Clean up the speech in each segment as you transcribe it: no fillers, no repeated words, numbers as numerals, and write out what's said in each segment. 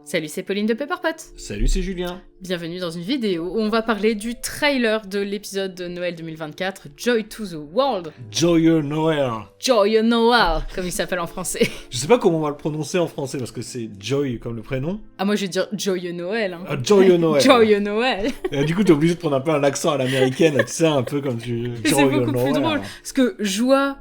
Salut, c'est Pauline de Pepperpot. Salut, c'est Julien. Bienvenue dans une vidéo où on va parler du trailer de l'épisode de Noël 2024, Joy to the World. Joyeux Noël. Joyeux Noël, comme il s'appelle en français. Je sais pas comment on va le prononcer en français parce que c'est Joy comme le prénom. Ah, moi je vais dire Joyeux Noël. Hein. Ah, Joyeux Noël. Joyeux Noël. Et du coup, t'es obligé de prendre un peu un accent à l'américaine, tu sais, un peu comme tu... C'est beaucoup plus drôle. Parce que joie...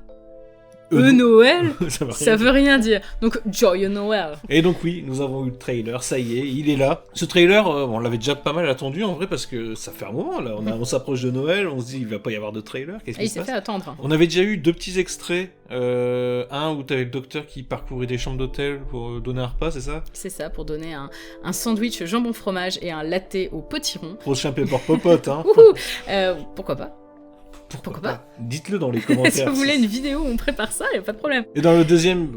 Noël, ça veut rien dire. Donc, Joyeux Noël. Et donc oui, nous avons eu le trailer, ça y est, il est là. Ce trailer, on l'avait déjà pas mal attendu en vrai parce que ça fait un moment là. On s'approche de Noël, on se dit il va pas y avoir de trailer, qu'est-ce qui se passe ? Il s'est fait attendre. On avait déjà eu 2 petits extraits. Un où t'avais le docteur qui parcourait des chambres d'hôtel pour donner un repas, c'est ça ? C'est ça, pour donner un sandwich jambon fromage et un latte au potiron. Prochain Pepperpot, hein. Pourquoi pas ? Pourquoi pas ? Dites-le dans les commentaires. Si vous voulez une vidéo où on prépare ça, y a pas de problème. Et dans le deuxième,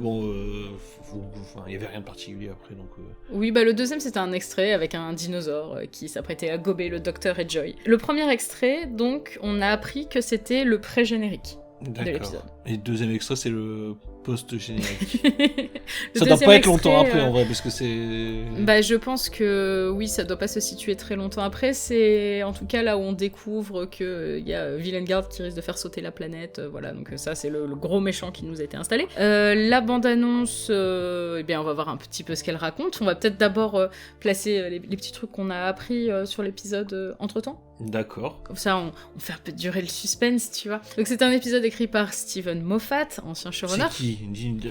il y avait rien de particulier après, donc... Oui, le deuxième, c'était un extrait avec un dinosaure qui s'apprêtait à gober le docteur et Joy. Le premier extrait, donc, on a appris que c'était le pré-générique de l'épisode. Et le deuxième extrait, c'est le post-générique. Ça doit pas être longtemps après, en vrai, parce que c'est... je pense que, oui, ça doit pas se situer très longtemps après. C'est, en tout cas, là où on découvre qu'il y a Vilengard qui risque de faire sauter la planète. Voilà, donc ça, c'est le gros méchant qui nous a été installé. La bande-annonce, on va voir un petit peu ce qu'elle raconte. On va peut-être d'abord placer les petits trucs qu'on a appris sur l'épisode entre-temps. D'accord. Comme ça, on fait un peu durer le suspense, tu vois. Donc c'est un épisode écrit par Steven Moffat, ancien showrunner. C'est qui ?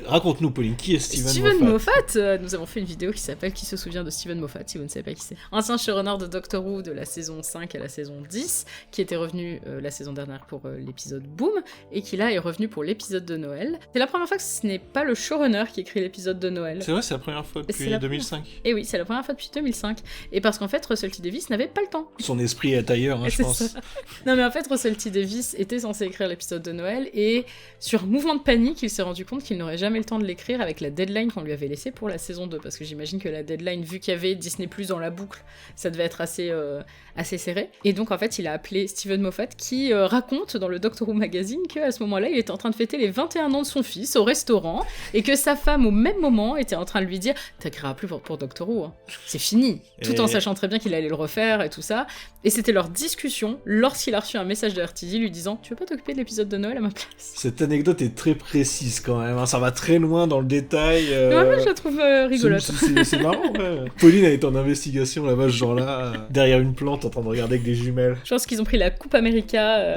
Raconte-nous, Pauline, qui est Steven Moffat, nous avons fait une vidéo qui s'appelle « Qui se souvient de Steven Moffat ?» si vous ne savez pas qui c'est. Ancien showrunner de Doctor Who de la saison 5 à la saison 10, qui était revenu la saison dernière pour l'épisode Boom, et qui là est revenu pour l'épisode de Noël. C'est la première fois que ce n'est pas le showrunner qui écrit l'épisode de Noël. C'est vrai, c'est la première fois depuis 2005. Et oui, c'est la première fois depuis 2005. Et parce qu'en fait, Russell T Davies n'avait pas le temps. Son esprit est ailleurs, je pense. Ça. Non mais en fait, Russell T Davies était censé écrire l'épisode de Noël et sur mouvement de panique, il s'est rendu compte qu'il n'aurait jamais le temps de l'écrire avec la deadline qu'on lui avait laissée pour la saison 2, parce que j'imagine que la deadline, vu qu'il y avait Disney+ dans la boucle, ça devait être assez serré. Et donc en fait, il a appelé Steven Moffat qui raconte dans le Doctor Who magazine qu'à ce moment-là, il était en train de fêter les 21 ans de son fils au restaurant et que sa femme, au même moment, était en train de lui dire « T'écriras plus pour Doctor Who, hein. C'est fini !» Tout en sachant très bien qu'il allait le refaire et tout ça. Et c'était leur discussion lorsqu'il a reçu un message de RTD lui disant « Tu veux pas t'occuper de l'épisode de Noël à ma place ?» Cette anecdote est très précise quand même, hein. Ça va très loin dans le détail. Ouais, je la trouve rigolote. C'est marrant, ouais. Pauline elle est en investigation là-bas, ce genre-là, derrière une plante en train de regarder avec des jumelles. Je pense qu'ils ont pris la Coupe America,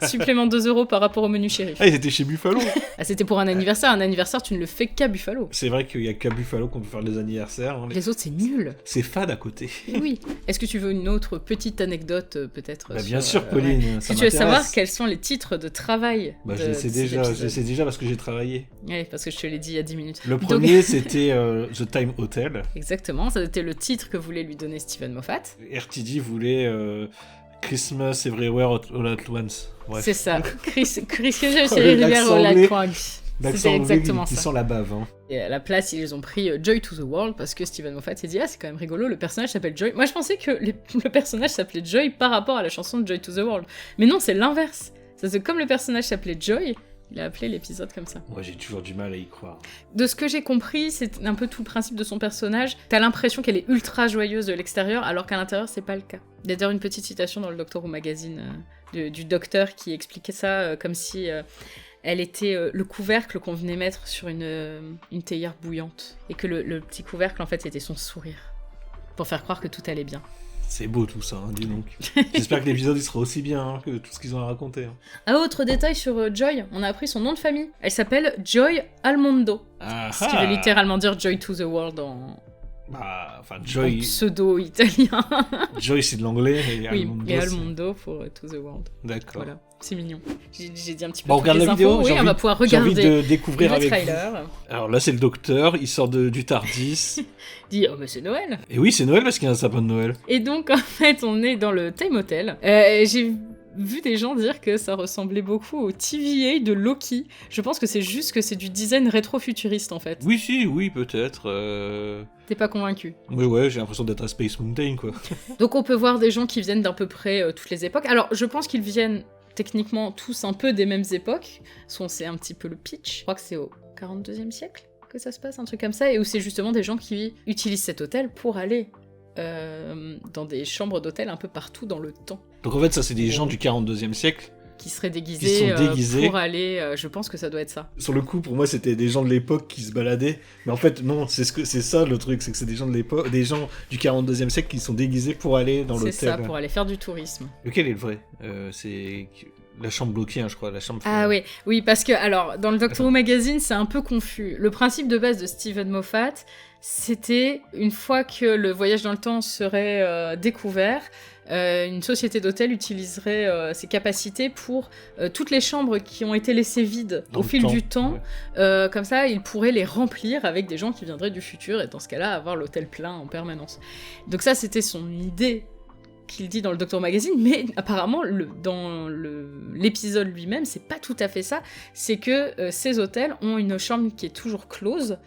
supplément 2€ par rapport au menu shérif. Ah, ils étaient chez Buffalo. Ah, c'était pour un anniversaire. Un anniversaire, tu ne le fais qu'à Buffalo. C'est vrai qu'il y a qu'à Buffalo qu'on peut faire des anniversaires. Hein. Les autres, c'est nul. C'est fade à côté. Et oui. Est-ce que tu veux une autre petite anecdote, peut-être bien sûr, Pauline. Si tu veux savoir quels sont les titres de travail je sais déjà parce que j'ai travaillé. Oui, parce que je te l'ai dit il y a 10 minutes. Le premier, c'était The Time Hotel. Exactement, ça c'était le titre que voulait lui donner Steven Moffat. RTD voulait Christmas Everywhere All at Once. Bref. C'est ça, Christmas Everywhere All at Once. C'était exactement ça. Ils sont la bave, hein. Et à la place, ils ont pris Joy to the World parce que Steven Moffat s'est dit « Ah, c'est quand même rigolo, le personnage s'appelle Joy. » Moi, je pensais que le personnage s'appelait Joy par rapport à la chanson de Joy to the World. Mais non, c'est l'inverse. C'est comme le personnage s'appelait Joy, il a appelé l'épisode comme ça. Moi, j'ai toujours du mal à y croire. De ce que j'ai compris, c'est un peu tout le principe de son personnage. T'as l'impression qu'elle est ultra joyeuse de l'extérieur, alors qu'à l'intérieur, c'est pas le cas. Il y a d'ailleurs une petite citation dans le Doctor Who magazine du docteur qui expliquait ça comme si... elle était le couvercle qu'on venait mettre sur une théière bouillante. Et que le petit couvercle, en fait, c'était son sourire. Pour faire croire que tout allait bien. C'est beau tout ça, hein, dis donc. J'espère que l'épisode il sera aussi bien hein, que tout ce qu'ils ont à raconter. Hein. Un autre détail sur Joy, on a appris son nom de famille. Elle s'appelle Joy Almondo. Ce qui veut littéralement dire Joy to the World en Joy... pseudo-italien. Joy c'est de l'anglais et Almondo, et Almondo pour To the World. D'accord. Voilà, c'est mignon. J'ai dit un petit peu on regarde la vidéo. Oui, on va pouvoir regarder j'ai envie de découvrir le avec trailer. Vous. Alors là c'est le docteur, il sort du TARDIS. Dit « Oh mais c'est Noël !» Et oui c'est Noël parce qu'il y a un sapin de Noël. Et donc en fait on est dans le Time Hotel. J'ai vu des gens dire que ça ressemblait beaucoup au TVA de Loki. Je pense que c'est juste que c'est du design rétro-futuriste en fait. Oui peut-être. T'es pas convaincu? Ouais, j'ai l'impression d'être à Space Mountain quoi. Donc on peut voir des gens qui viennent d'à peu près toutes les époques. Alors je pense qu'ils viennent techniquement tous un peu des mêmes époques. C'est un petit peu le pitch. Je crois que c'est au 42e siècle. que ça se passe, un truc comme ça, et où c'est justement des gens qui utilisent cet hôtel pour aller dans des chambres d'hôtel un peu partout dans le temps. Donc en fait, ça, c'est des gens du 42e siècle qui seraient déguisés, pour aller... je pense que ça doit être ça. Sur le coup, pour moi, c'était des gens de l'époque qui se baladaient. Mais en fait, non, c'est ça le truc, c'est que c'est des gens de l'époque, des gens du 42e siècle qui sont déguisés pour aller dans l'hôtel. C'est ça, pour aller faire du tourisme. Lequel est le vrai c'est la chambre bloquée, hein, je crois. La chambre... Ah oui, parce que, alors, dans le Doctor Who Magazine, c'est un peu confus. Le principe de base de Steven Moffat, c'était, une fois que le voyage dans le temps serait découvert, une société d'hôtel utiliserait ses capacités pour toutes les chambres qui ont été laissées vides au fil du temps. Ouais. Comme ça, il pourrait les remplir avec des gens qui viendraient du futur, et dans ce cas-là, avoir l'hôtel plein en permanence. Donc ça, c'était son idée qu'il dit dans le Doctor Magazine, mais apparemment, dans l'épisode lui-même, c'est pas tout à fait ça. C'est que ces hôtels ont une chambre qui est toujours close.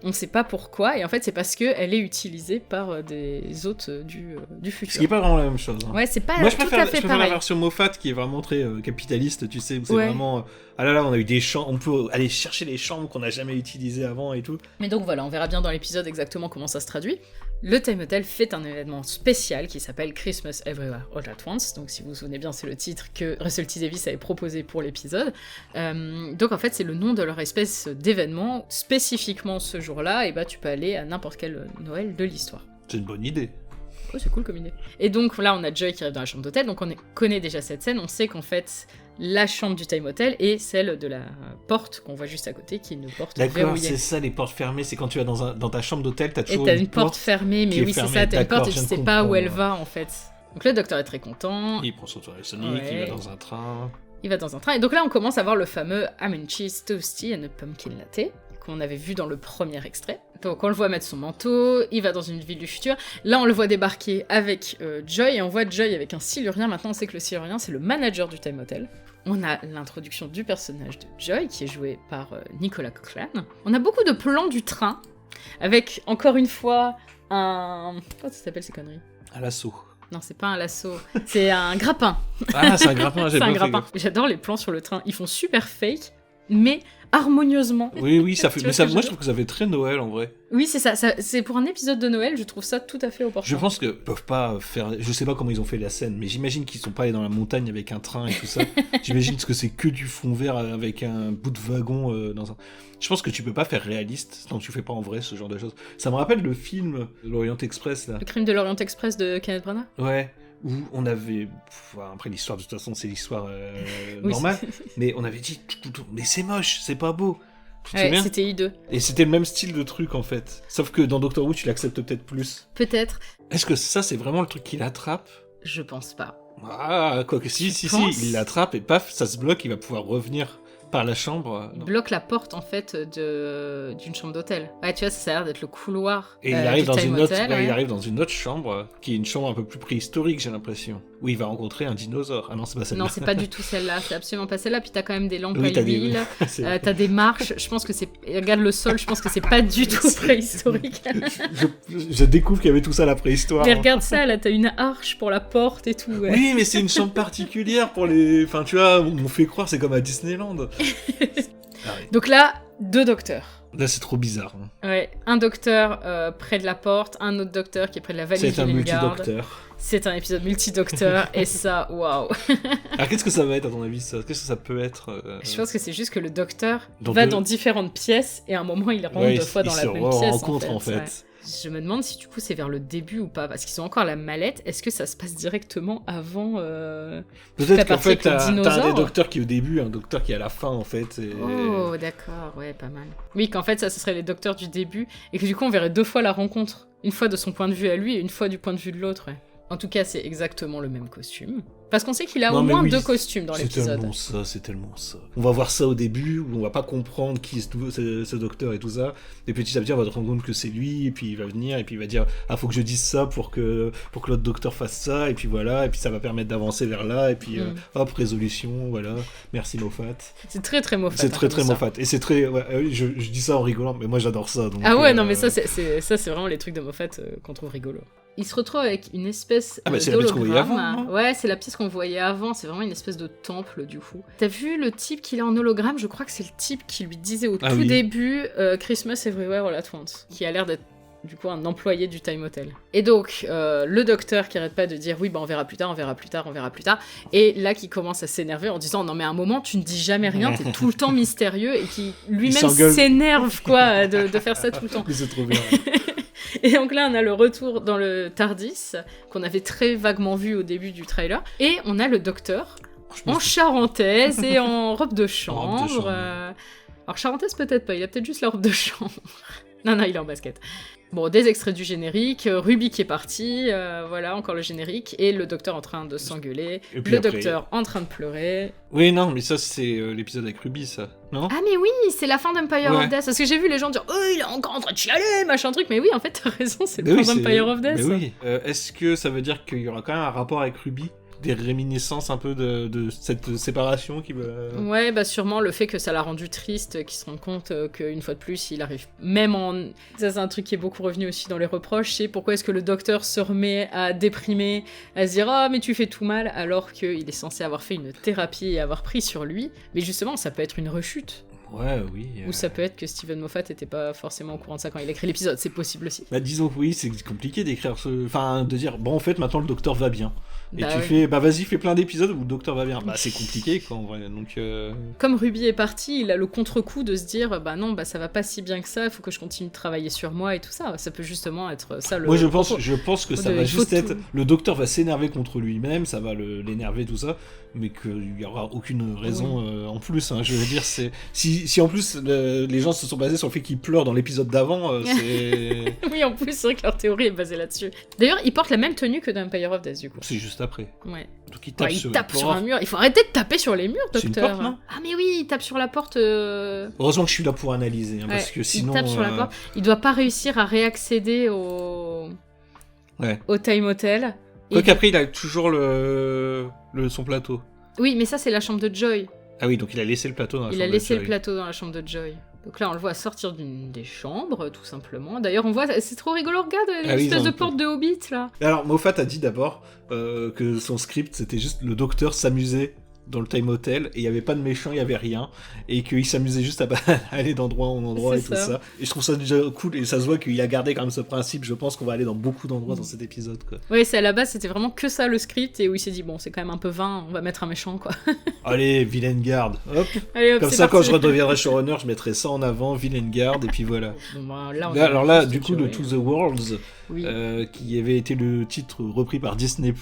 On sait pas pourquoi, et en fait c'est parce qu'elle est utilisée par des hôtes du futur. Ce qui est pas vraiment la même chose. Hein. Ouais, c'est pas Moi, tout à fait pareil. Je préfère la version Moffat qui est vraiment très capitaliste, tu sais, où c'est vraiment... ah là là, on a eu des chambres, on peut aller chercher les chambres qu'on n'a jamais utilisées avant et tout. Mais donc voilà, on verra bien dans l'épisode exactement comment ça se traduit. Le Time Hotel fait un événement spécial qui s'appelle Christmas Everywhere All at Once. Donc si vous vous souvenez bien, c'est le titre que Russell T Davies avait proposé pour l'épisode. Donc en fait, c'est le nom de leur espèce d'événement. Spécifiquement ce jour-là, et bah tu peux aller à n'importe quel Noël de l'histoire. C'est une bonne idée. Oh, c'est cool comme idée. Et donc là, on a Joy qui arrive dans la chambre d'hôtel, donc on connaît déjà cette scène, on sait qu'en fait, la chambre du Time Hotel est celle de la porte qu'on voit juste à côté, qui est une porte verrouillée. D'accord, c'est ça, les portes fermées, c'est quand tu vas dans ta chambre d'hôtel, t'as toujours une porte fermée, mais oui, c'est ça, t'as une porte et tu sais pas où elle va, en fait. Donc le docteur est très content. Il prend son tournevis sonique, il va dans un train. Il va dans un train, et donc là, on commence à voir le fameux ham and cheese toasty and a pumpkin latte, qu'on avait vu dans le premier extrait. Donc on le voit mettre son manteau, il va dans une ville du futur. Là on le voit débarquer avec Joy, et on voit Joy avec un silurien. Maintenant on sait que le silurien c'est le manager du Time Hotel. On a l'introduction du personnage de Joy qui est joué par Nicolas Coughlan. On a beaucoup de plans du train, avec encore une fois un... Comment ça s'appelle ces conneries ? Un lasso. Non, c'est pas un lasso, c'est un grappin. Ah, c'est un grappin, j'ai pas fait. J'adore les plans sur le train, ils font super fake, mais harmonieusement. Oui, ça fait. Mais ça, moi, je trouve que ça fait très Noël en vrai. Oui, c'est ça. C'est pour un épisode de Noël, je trouve ça tout à fait opportun. Je pense qu'ils peuvent pas faire. Je sais pas comment ils ont fait la scène, mais j'imagine qu'ils sont pas allés dans la montagne avec un train et tout ça. J'imagine que c'est que du fond vert avec un bout de wagon dans un. Je pense que tu peux pas faire réaliste, donc tu fais pas en vrai ce genre de choses. Ça me rappelle le film L'Orient Express là. Le crime de l'Orient Express de Kenneth Branagh. Ouais. Où on avait... Après, l'histoire, de toute façon, c'est l'histoire normale. Mais on avait dit, mais c'est moche, c'est pas beau. Tu te souviens ? C'était hideux. Et c'était le même style de truc, en fait. Sauf que dans Doctor Who, tu l'acceptes peut-être plus. Peut-être. Est-ce que ça, c'est vraiment le truc qui l'attrape ? Je pense pas. Ah, quoique si, il l'attrape et paf, ça se bloque, il va pouvoir revenir par la chambre. Il bloque la porte en fait d'une chambre d'hôtel. Ouais, tu vois, ça a l'air d'être le couloir. Et il arrive dans une autre, il arrive dans une autre chambre qui est une chambre un peu plus préhistorique, j'ai l'impression, où il va rencontrer un dinosaure. Ah non, c'est pas celle-là. Non, c'est pas du tout celle-là, c'est absolument pas celle-là. Puis t'as quand même des lampes à huile, t'as des marches. Je pense que c'est. Regarde le sol, je pense que c'est pas du tout préhistorique. je découvre qu'il y avait tout ça à la préhistoire. Mais regarde ça, là, t'as une arche pour la porte et tout. Ouais. Oui, mais c'est une chambre particulière pour les. Enfin, tu vois, on fait croire c'est comme à Disneyland. Ah oui. Donc là, 2 docteurs. Là, c'est trop bizarre. Hein. Ouais, un docteur près de la porte, un autre docteur qui est près de la valise de Lingard. C'est un multidocteur. C'est un épisode multidocteur, et ça, waouh. Alors, qu'est-ce que ça va être, à ton avis, ça ? Qu'est-ce que ça peut être Je pense que c'est juste que le docteur va dans différentes pièces, et à un moment, il rentre 2 fois dans la même pièce. En fait. Ouais. Je me demande si du coup c'est vers le début ou pas, parce qu'ils ont encore la mallette. Est-ce que ça se passe directement avant Peut-être qu'en fait t'as un des docteurs qui est au début, un docteur qui est à la fin en fait. Et... Oh d'accord, ouais, pas mal. Oui, qu'en fait ça ce serait les docteurs du début, et que du coup on verrait 2 fois la rencontre. Une fois de son point de vue à lui, et une fois du point de vue de l'autre, ouais. En tout cas, c'est exactement le même costume. Parce qu'on sait qu'il a au moins 2 costumes dans l'épisode. C'est tellement ça. On va voir ça au début, où on va pas comprendre qui est ce docteur et tout ça. Et petit à petit, on va se rendre compte que c'est lui, et puis il va venir, et puis il va dire « Ah, faut que je dise ça pour que l'autre docteur fasse ça, et puis voilà, et puis ça va permettre d'avancer vers là, et puis hop, résolution, voilà. Merci Moffat. » C'est très très Moffat. C'est très Moffat. Et c'est très... Ouais, je dis ça en rigolant, mais moi j'adore ça. Donc, ah ouais, non mais ça c'est vraiment les trucs de Moffat qu'on trouve rigolo. il se retrouve avec une espèce c'est la pièce qu'on voyait avant, non ? Ouais, c'est la pièce qu'on voyait avant, c'est vraiment une espèce de temple du coup. T'as vu le type qu'il est en hologramme ? Je crois que c'est le type qui lui disait au tout début Christmas Everywhere All At Once, qui a l'air d'être du coup un employé du Time Hotel. Et donc, le docteur qui arrête pas de dire oui, on verra plus tard, et là qui commence à s'énerver en disant non mais à un moment tu ne dis jamais rien, t'es tout le temps mystérieux, et qui lui-même s'énerve quoi de faire ça tout le temps. C'est trop bien. Et donc là, on a le retour dans le TARDIS, qu'on avait très vaguement vu au début du trailer, et on a le docteur en charentaise et en robe de chambre. Alors charentaise peut-être pas, il a peut-être juste la robe de chambre. Non, il est en basket. Bon, des extraits du générique, Ruby qui est parti, voilà, encore le générique, et le docteur en train de s'engueuler, docteur en train de pleurer. Oui, non, mais ça, c'est l'épisode avec Ruby, ça, non ? Ah, mais oui, c'est la fin d'Empire of Death, parce que j'ai vu les gens dire « Oh, il est encore en train de chialer, machin truc », mais oui, en fait, t'as raison, c'est le fin d'Empire of Death. Mais oui, est-ce que ça veut dire qu'il y aura quand même un rapport avec Ruby ? Des réminiscences un peu de cette séparation qui va... Ouais, bah sûrement le fait que ça l'a rendu triste, qu'il se rende compte qu'une fois de plus, il arrive même en... Ça, c'est un truc qui est beaucoup revenu aussi dans les reproches, c'est pourquoi est-ce que le docteur se remet à déprimer, à se dire « Ah, mais tu fais tout mal », alors qu'il est censé avoir fait une thérapie et avoir pris sur lui. Mais justement, ça peut être une rechute. Ouais, oui. Ou ça peut être que Steven Moffat était pas forcément au courant de ça quand il a écrit l'épisode, c'est possible aussi. Bah disons que oui, c'est compliqué d'écrire Enfin, de dire, bon en fait maintenant le docteur va bien. Et tu oui. fais, bah vas-y, fais plein d'épisodes où le docteur va bien. Bah c'est compliqué quoi en vrai, donc... Comme Ruby est parti, il a le contre-coup de se dire, bah non, bah ça va pas si bien que ça, il faut que je continue de travailler sur moi et tout ça. Ça peut justement être ça le... Moi je pense que ça va juste être... Le docteur va s'énerver contre lui-même, ça va l'énerver tout ça, mais qu'il y aura aucune raison en plus. Hein, je veux dire, c'est... Si en plus les gens se sont basés sur le fait qu'il pleure dans l'épisode d'avant, c'est... Oui, en plus, c'est vrai que leur théorie est basée là-dessus. D'ailleurs, il porte la même tenue que dans Empire of Death, du coup. C'est juste après. Ouais. Donc il tape, sur un mur. Il faut arrêter de taper sur les murs, docteur. C'est une porte, non ? Ah mais oui, il tape sur la porte. Heureusement que je suis là pour analyser, hein, parce que sinon... Il tape sur la porte. Il doit pas réussir à réaccéder au Time Hotel. Quoi qu'après, il a toujours son plateau. Oui, mais ça, c'est la chambre de Joy. Ah oui, donc il a laissé le plateau dans la chambre de Joy. Il a laissé le plateau dans la chambre de Joy. Donc là, on le voit sortir d'une des chambres, tout simplement. D'ailleurs, on voit, c'est trop rigolo, regarde, l'espèce de porte de Hobbit, là. Alors, Moffat a dit d'abord que son script, c'était juste le docteur s'amusait dans le Time Hotel, et il n'y avait pas de méchant, il n'y avait rien, et qu'il s'amusait juste à aller d'endroit en endroit et tout ça. Et je trouve ça déjà cool, et ça se voit qu'il a gardé quand même ce principe. Je pense qu'on va aller dans beaucoup d'endroits dans cet épisode, quoi. Ouais, c'est à la base, c'était vraiment que ça le script, et où il s'est dit, bon, c'est quand même un peu vain, on va mettre un méchant, quoi. Allez, Villain Guard, hop. Allez, hop, comme ça, quand je redeviendrai showrunner, je mettrai ça en avant, Villain Guard, et puis voilà. Bon, bah, alors là, du coup, le To the Worlds, oui. Qui avait été le titre repris par Disney+.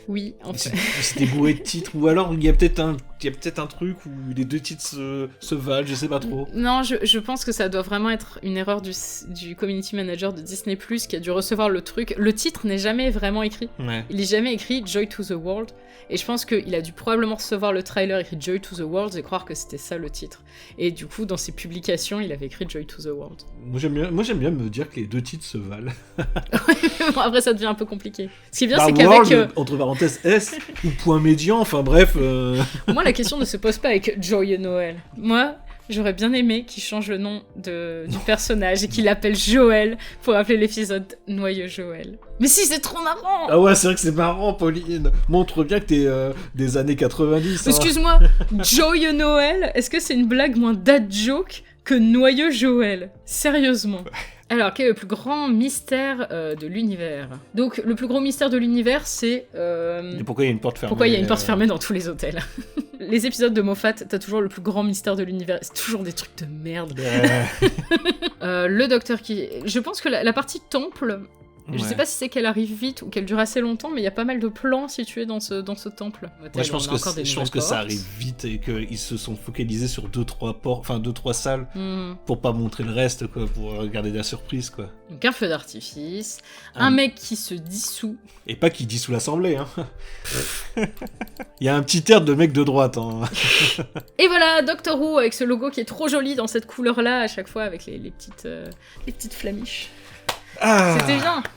Oui, en fait. C'était bourré de titres, ou alors il y a peut-être un truc où les deux titres se valent, je sais pas trop. Non, je pense que ça doit vraiment être une erreur du community manager de Disney+, qui a dû recevoir le truc. Le titre n'est jamais vraiment écrit. Ouais. Il est jamais écrit Joy to the World. Et je pense qu'il a dû probablement recevoir le trailer écrit Joy to the World et croire que c'était ça le titre. Et du coup, dans ses publications, il avait écrit Joy to the World. Moi j'aime bien me dire que les deux titres se valent. Bon, après, ça devient un peu compliqué. Ce qui est bien, c'est World, qu'avec... entre parenthèses, S, ou point médian, enfin bref... Moi, la question ne se pose pas avec Joy et Noël. Moi, j'aurais bien aimé qu'il change le nom du personnage et qu'il l'appelle Joël pour appeler l'épisode Noyeux Joël. Mais si, c'est trop marrant! Ah ouais, c'est vrai que c'est marrant, Pauline. Montre bien que t'es des années 90. Hein. Excuse-moi, Joyeux Noël, est-ce que c'est une blague moins dad joke que Noyeux Joël? Sérieusement. Alors, quel est le plus grand mystère de l'univers? Donc, le plus gros mystère de l'univers, c'est... Et pourquoi il y a une porte fermée? Pourquoi il y a une porte fermée dans tous les hôtels? Les épisodes de Moffat, t'as toujours le plus grand mystère de l'univers. C'est toujours des trucs de merde. Le docteur qui... Je pense que la partie temple... Je sais pas si c'est qu'elle arrive vite ou qu'elle dure assez longtemps, mais il y a pas mal de plans situés dans ce temple. Moi, je pense que ça arrive vite et qu'ils se sont focalisés sur 2-3 salles pour pas montrer le reste, quoi, pour garder de la surprise, quoi. Donc un feu d'artifice, un mec qui se dissout. Et pas qui dissout l'assemblée, hein. Il y a un petit air de mec de droite, hein. Et voilà, Doctor Who avec ce logo qui est trop joli dans cette couleur-là à chaque fois avec les petites flamiches. Ah,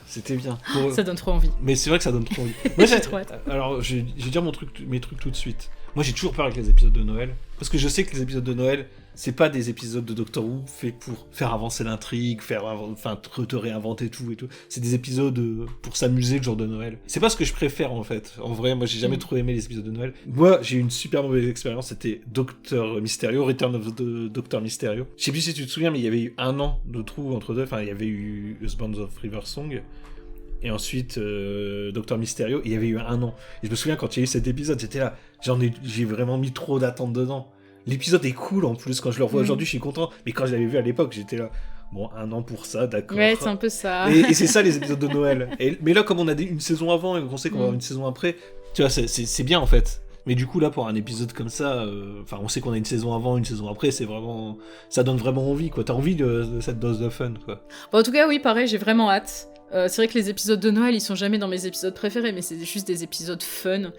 C'était bien. Ça donne trop envie. Mais c'est vrai que ça donne trop envie. Moi, j'ai trop hâte. Alors, je vais dire mes trucs tout de suite. Moi, j'ai toujours peur avec les épisodes de Noël. Parce que je sais que les épisodes de Noël, c'est pas des épisodes de Doctor Who faits pour faire avancer l'intrigue, te réinventer tout et tout. C'est des épisodes pour s'amuser le jour de Noël. C'est pas ce que je préfère en fait. En vrai, moi j'ai jamais trop aimé les épisodes de Noël. Moi j'ai eu une super mauvaise expérience, c'était Docteur Mysterio, Return of the Doctor Mysterio. Je sais plus si tu te souviens, mais il y avait eu 1 an de trou entre deux. Enfin, il y avait eu Husbands of River Song. Et ensuite, Docteur Mysterio, et il y avait eu 1 an. Et je me souviens quand il y a eu cet épisode, j'étais là, j'ai vraiment mis trop d'attente dedans. L'épisode est cool en plus, quand je le revois aujourd'hui, je suis content. Mais quand je l'avais vu à l'époque, j'étais là, bon, 1 an pour ça, d'accord. Ouais, c'est un peu ça. Et c'est ça les épisodes de Noël. Mais là, comme on a une saison avant et qu'on sait qu'on va avoir une saison après, tu vois, c'est bien en fait. Mais du coup, là, pour un épisode comme ça, on sait qu'on a une saison avant, une saison après, c'est vraiment... Ça donne vraiment envie, quoi. T'as envie de cette dose de fun, quoi. Bon, en tout cas, oui, pareil, j'ai vraiment hâte. C'est vrai que les épisodes de Noël, ils sont jamais dans mes épisodes préférés, mais c'est juste des épisodes fun,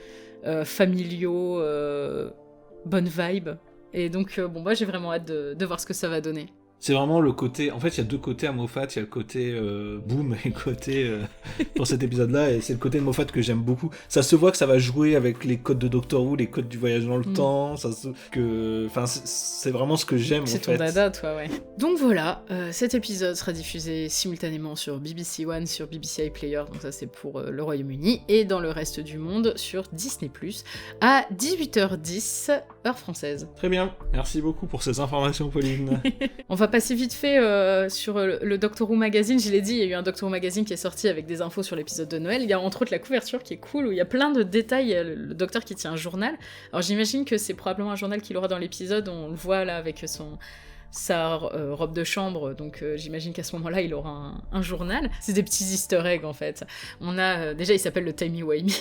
familiaux, bonne vibe. Et donc, moi, j'ai vraiment hâte de voir ce que ça va donner. C'est vraiment le côté... En fait, il y a 2 côtés à Moffat. Il y a le côté boom et le côté... pour cet épisode-là, et c'est le côté de Moffat que j'aime beaucoup. Ça se voit que ça va jouer avec les codes de Doctor Who, les codes du voyage dans le temps. C'est vraiment ce que j'aime, en fait. C'est ton dada, toi, ouais. Donc voilà, cet épisode sera diffusé simultanément sur BBC One, sur BBC iPlayer, donc ça c'est pour le Royaume-Uni, et dans le reste du monde sur Disney+, à 18h10, heure française. Très bien, merci beaucoup pour ces informations, Pauline. On va passer vite fait sur le Doctor Who Magazine. Je l'ai dit, il y a eu un Doctor Who Magazine qui est sorti avec des infos sur l'épisode de Noël. Il y a entre autres la couverture qui est cool, où il y a plein de détails. Il y a le docteur qui tient un journal. Alors j'imagine que c'est probablement un journal qu'il aura dans l'épisode. On le voit là avec sa robe de chambre, donc j'imagine qu'à ce moment-là, il aura un journal. C'est des petits easter eggs, en fait. On a, déjà, il s'appelle le Timey-Wimey,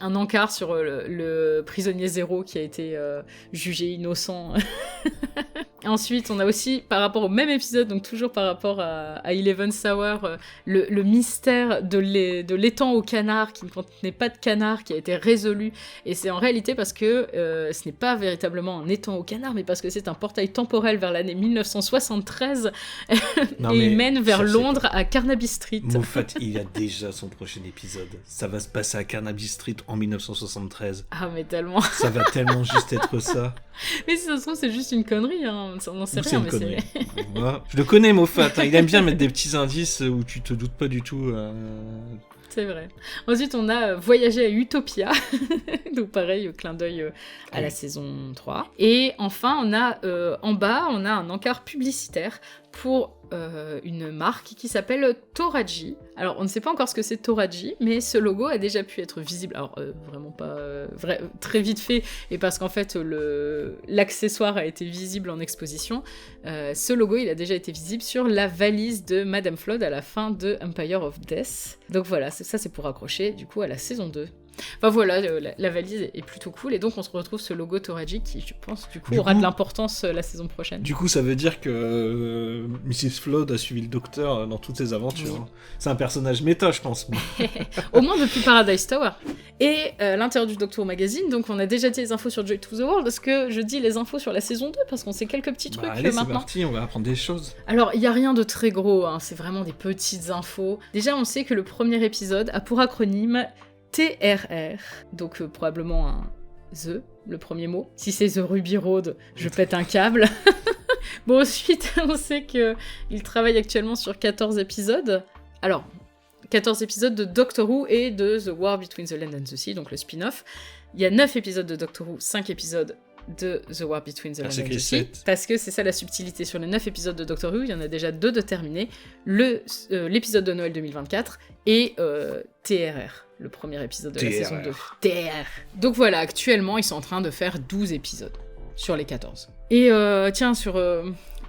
un encart sur le prisonnier zéro qui a été jugé innocent. Ensuite, on a aussi, par rapport au même épisode, donc toujours par rapport à Eleven Hour, le mystère de l'étang au canard, qui ne contenait pas de canard, qui a été résolu. Et c'est en réalité parce que ce n'est pas véritablement un étang au canard, mais parce que c'est un portail temporel vers l'année 1973, et il mène vers Londres, à Carnaby Street. Moffat, il a déjà son prochain épisode. Ça va se passer à Carnaby Street en 1973. Ah, mais tellement. Ça va tellement juste être ça. Mais si ça se trouve, c'est juste une connerie, hein. On n'en sait rien, mais c'est... Je le connais, Moffat, hein. Il aime bien mettre des petits indices où tu te doutes pas du tout. C'est vrai. Ensuite, on a voyagé à Utopia, donc pareil, clin d'œil à la saison 3. Et enfin, on a en bas, on a un encart publicitaire pour une marque qui s'appelle Toraji. Alors, on ne sait pas encore ce que c'est Toraji, mais ce logo a déjà pu être visible. Alors, vraiment pas très vite fait, et parce qu'en fait, l'accessoire a été visible en exposition. Ce logo, il a déjà été visible sur la valise de Madame Flood à la fin de Empire of Death. Donc voilà, ça c'est pour accrocher, du coup, à la saison 2. Enfin voilà, la valise est plutôt cool, et donc on se retrouve ce logo Toraji qui, je pense, aura de l'importance la saison prochaine. Du coup, ça veut dire que Mrs. Flood a suivi le docteur dans toutes ses aventures. Oui. C'est un personnage méta, je pense. Au moins depuis Paradise Tower. Et l'intérieur du Doctor Who Magazine, donc on a déjà dit les infos sur Joy to the World. Est-ce que je dis les infos sur la saison 2 parce qu'on sait quelques petits trucs allez, maintenant. C'est parti, on va apprendre des choses. Alors, il n'y a rien de très gros, hein, c'est vraiment des petites infos. Déjà, on sait que le premier épisode a pour acronyme TRR, donc probablement un The, le premier mot. Si c'est The Ruby Road, je pète un câble. Bon, ensuite, on sait qu'il travaille actuellement sur 14 épisodes. Alors, 14 épisodes de Doctor Who et de The War Between the Land and the Sea, donc le spin-off. Il y a 9 épisodes de Doctor Who, 5 épisodes de The War Between the Land and the Sea, parce que c'est ça la subtilité. Sur les 9 épisodes de Doctor Who, il y en a déjà 2 de terminés, l'épisode de Noël 2024 et TRR, le premier épisode de la saison 2. TRR. Donc voilà, actuellement, ils sont en train de faire 12 épisodes sur les 14. Et tiens, sur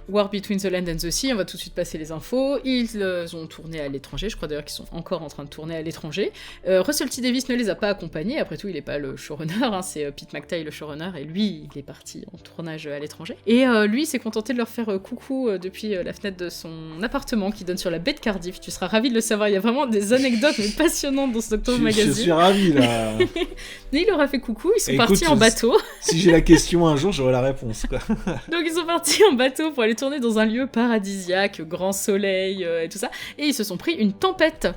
War Between the Land and the Sea, on va tout de suite passer les infos. Ils ont tourné à l'étranger, je crois d'ailleurs qu'ils sont encore en train de tourner à l'étranger. Russell T Davies ne les a pas accompagnés, après tout il n'est pas le showrunner, hein, c'est Pete McTighe le showrunner, et lui il est parti en tournage à l'étranger. Et lui il s'est contenté de leur faire coucou depuis la fenêtre de son appartement qui donne sur la baie de Cardiff. Tu seras ravi de le savoir, il y a vraiment des anecdotes mais passionnantes dans ce Doctor Who Magazine. Je suis ravi là. Mais il leur a fait coucou, ils sont partis en bateau. Si j'ai la question un jour, j'aurai la réponse, quoi. Donc ils sont partis en bateau pour aller tourner dans un lieu paradisiaque, grand soleil et tout ça, et ils se sont pris une tempête.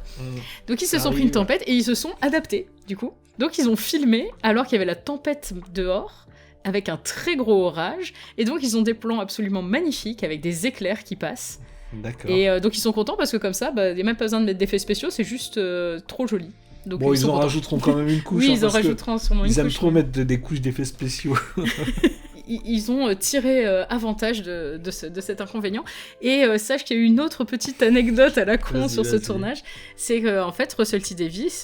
Donc ils se sont pris une tempête et ils se sont adaptés, du coup. Donc ils ont filmé alors qu'il y avait la tempête dehors, avec un très gros orage, et donc ils ont des plans absolument magnifiques, avec des éclairs qui passent. D'accord. Et donc ils sont contents, parce que comme ça, il n'y a même pas besoin de mettre d'effets spéciaux, c'est juste trop joli. Donc, bon, ils en contents. Rajouteront quand même une couche. Oui, hein, ils en rajouteront sûrement une couche. Ils aiment trop mettre des couches d'effets spéciaux. Ils ont tiré avantage de cet inconvénient. Et sache qu'il y a eu une autre petite anecdote à la con sur ce tournage. C'est qu'en fait, Russell T. Davies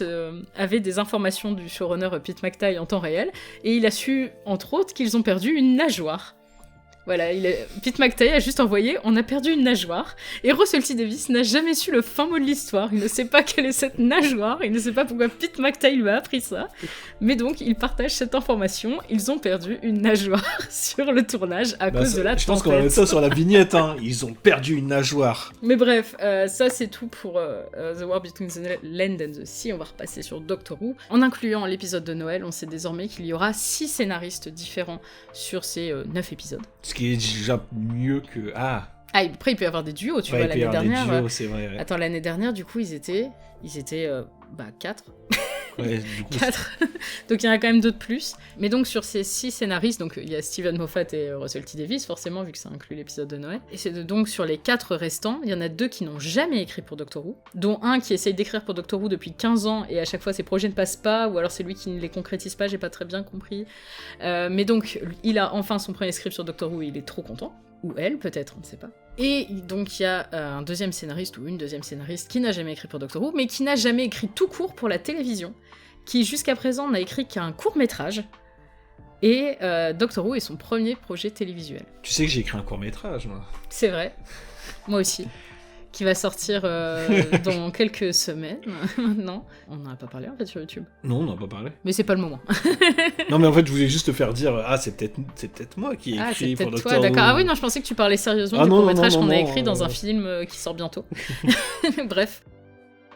avait des informations du showrunner Pete McTighe en temps réel. Et il a su, entre autres, qu'ils ont perdu une nageoire. Voilà, Pete McTighe a juste envoyé « On a perdu une nageoire ». Et Russell T. Davies n'a jamais su le fin mot de l'histoire. Il ne sait pas quelle est cette nageoire, il ne sait pas pourquoi Pete McTighe lui a appris ça. Mais donc, il partage cette information. Ils ont perdu une nageoire sur le tournage à cause de la tempête. Je pense qu'on va mettre ça sur la vignette, hein. Ils ont perdu une nageoire. Mais bref, ça c'est tout pour The War Between the Land and the Sea. On va repasser sur Doctor Who. En incluant l'épisode de Noël, on sait désormais qu'il y aura 6 scénaristes différents sur ces 9 épisodes. Ce qui est déjà mieux que... Après, il peut y avoir des duos, tu vois, l'année dernière. Des duos, c'est vrai, ouais. Attends, l'année dernière, du coup, ils étaient 4. Ouais, du coup, 4. Donc il y en a quand même 2 de plus. Mais donc sur ces 6 scénaristes, donc il y a Stephen Moffat et Russell T. Davies, forcément, vu que ça inclut l'épisode de Noël. Et c'est donc sur les 4 restants, il y en a 2 qui n'ont jamais écrit pour Doctor Who, dont un qui essaye d'écrire pour Doctor Who depuis 15 ans, et à chaque fois ses projets ne passent pas, ou alors c'est lui qui ne les concrétise pas, j'ai pas très bien compris. Mais donc, il a enfin son premier script sur Doctor Who, et il est trop content. Ou elle, peut-être, on ne sait pas. Et donc il y a un deuxième scénariste ou une deuxième scénariste qui n'a jamais écrit pour Doctor Who, mais qui n'a jamais écrit tout court pour la télévision, qui jusqu'à présent n'a écrit qu'un court-métrage, et Doctor Who est son premier projet télévisuel. Tu sais que j'ai écrit un court-métrage, moi. C'est vrai, moi aussi. Qui va sortir dans quelques semaines, maintenant. On n'en a pas parlé, en fait, sur YouTube. Non, on n'en a pas parlé. Mais c'est pas le moment. Non, mais en fait, je voulais juste te faire dire, c'est peut-être moi qui ai écrit pour Doctor Who. Toi, d'accord. Ah oui, non, je pensais que tu parlais sérieusement du court-métrage qu'on a écrit dans un film qui sort bientôt. Bref.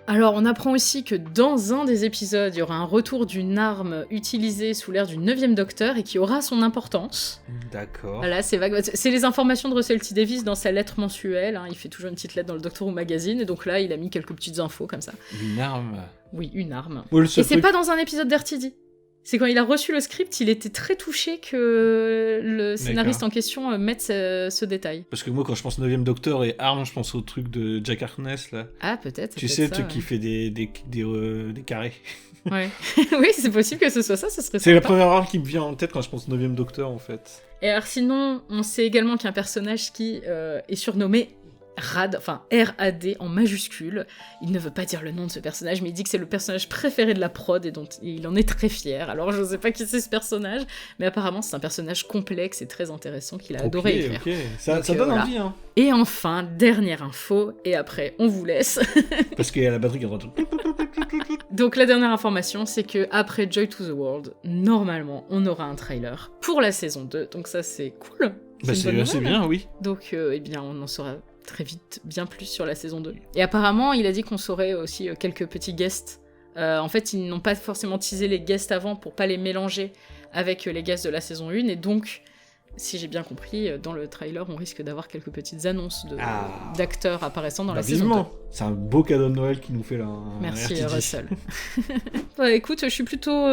Alors, on apprend aussi que dans un des épisodes, il y aura un retour d'une arme utilisée sous l'ère du 9e Docteur et qui aura son importance. D'accord. Voilà, c'est vague. C'est les informations de Russell T. Davies dans sa lettre mensuelle. Hein. Il fait toujours une petite lettre dans le Doctor Who Magazine, et donc là, il a mis quelques petites infos comme ça. Une arme. Oui, une arme. Ouais, et c'est pas dans un épisode d'RTD. C'est quand il a reçu le script, il était très touché que le scénariste en question mette ce détail. Parce que moi, quand je pense 9e Docteur et arme, je pense au truc de Jack Harkness, là. Ah, peut-être. Tu sais, le truc qui fait des carrés. Ouais. Oui, c'est possible que ce soit ça, ce serait C'est la première arme qui me vient en tête quand je pense 9e Docteur, en fait. Et alors sinon, on sait également qu'il y a un personnage qui est surnommé RAD, enfin R-A-D en majuscule. Il ne veut pas dire le nom de ce personnage, mais il dit que c'est le personnage préféré de la prod et dont il en est très fier. Alors je sais pas qui c'est ce personnage, mais apparemment c'est un personnage complexe et très intéressant qu'il a adoré écrire. Ok, ça donne envie, hein. Et enfin, dernière info, et après on vous laisse. Parce qu'il y a la batterie qui est en train de... Donc la dernière information, c'est que après Joy to the World, normalement, on aura un trailer pour la saison 2, donc ça c'est cool. C'est bien, oui. Donc, eh bien, on en saura très vite bien plus sur la saison 2. Et apparemment, il a dit qu'on saurait aussi quelques petits guests. En fait, ils n'ont pas forcément teasé les guests avant pour pas les mélanger avec les guests de la saison 1, et donc, si j'ai bien compris, dans le trailer, on risque d'avoir quelques petites annonces d'acteurs apparaissant dans la saison 2. C'est un beau cadeau de Noël qu'il nous fait là. Merci Russell. Écoute, je suis plutôt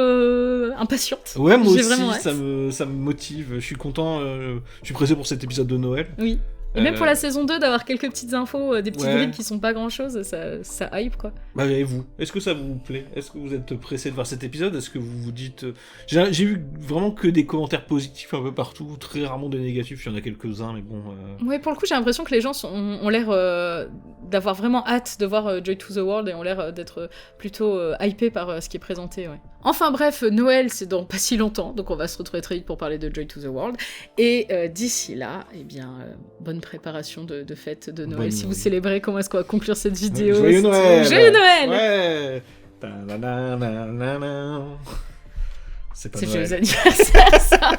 impatiente. Ouais, moi aussi, ça me motive. Je suis content, je suis pressé pour cet épisode de Noël. Oui. Et même pour la saison 2, d'avoir quelques petites infos, des petits bribes qui sont pas grand chose, ça hype quoi. Bah et vous, est-ce que ça vous plaît? Est-ce que vous êtes pressé de voir cet épisode? Est-ce que vous vous dites... J'ai vu vraiment que des commentaires positifs un peu partout, très rarement des négatifs, il y en a quelques-uns, mais bon... Ouais, pour le coup, j'ai l'impression que les gens ont l'air d'avoir vraiment hâte de voir Joy to the World et ont l'air d'être plutôt hypés par ce qui est présenté, ouais. Enfin bref, Noël, c'est dans pas si longtemps, donc on va se retrouver très vite pour parler de Joy to the World. Et d'ici là, eh bien, bonne préparation de fête de Noël. Si vous célébrez, comment est-ce qu'on va conclure cette vidéo? Joyeux Noël! Joyeux Noël! Ouais! C'est pas C'est Noël. joyeux anniversaire, ça!